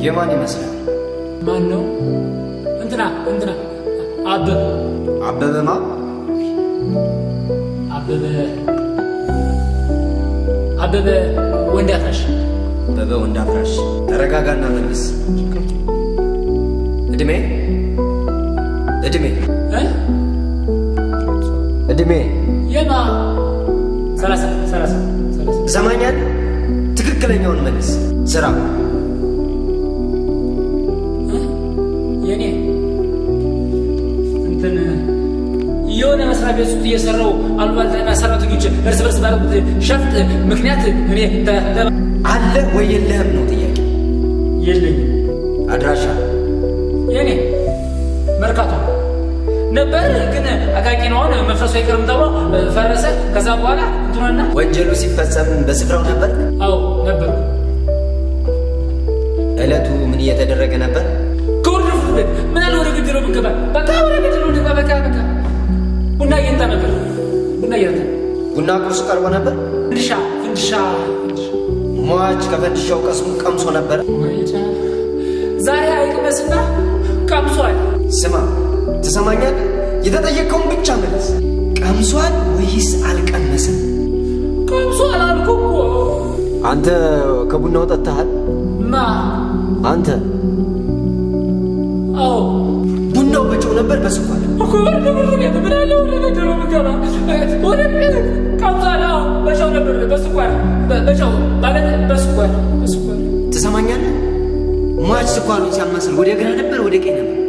የማን ይመስላል? ማን ነው? እንትና አበበማ አበበ ወንዳፍራሽ ተረጋጋና መልስ። እድሜ የማ 30 ሰማኛል። ትክክለኛውን መልስ። ስራ የኔ የሆነ መስሪያ ቤት ውስጥ እየሰራው አሉባልታና ሰራተኞች እርስ በርስ ባሉት ሸፍጥ ምክንያት እኔ አለ ወይ የለህም ነው ጥያቄ። የለኝም። አድራሻ የኔ መርካቶ ነበር፣ ግን አቃቂ ነው መፍረሱ አይቀርም ተብሎ ፈረሰ። ከዛ በኋላ እንትናና ወንጀሉ ሲፈጸም በስፍራው ነበር? አዎ ነበር። እለቱ ምን እየተደረገ ነበር? ምን አለ ወደ ግድሮ ብገባ በቃ ወደ ግድሮ ልገባ በቃ ቡና እየጠጣ ነበር። ቡና ቁርስ ቀርቦ ነበር? ፍንድሻ ሟች ከፈንድሻው ቀምሶ ነበር? ዛሬ አይቅመስና ቀምሷል። ስማ ትሰማኛል? የተጠየቀውን ብቻ መልስ። ቀምሷል ወይስ አልቀመሰም? ቀምሷል አልኩህ እኮ። አንተ ከቡናው ጠጥተሃል? አንተ? አዎ። ቡናው በጨው ነበር በስኳር? በጨው ነበር በስኳር። ትሰማኛለህ? ሟች ስኳሩን ሲያማስል ወደ ግራ ነበር ወደ ቀኝ ነበር?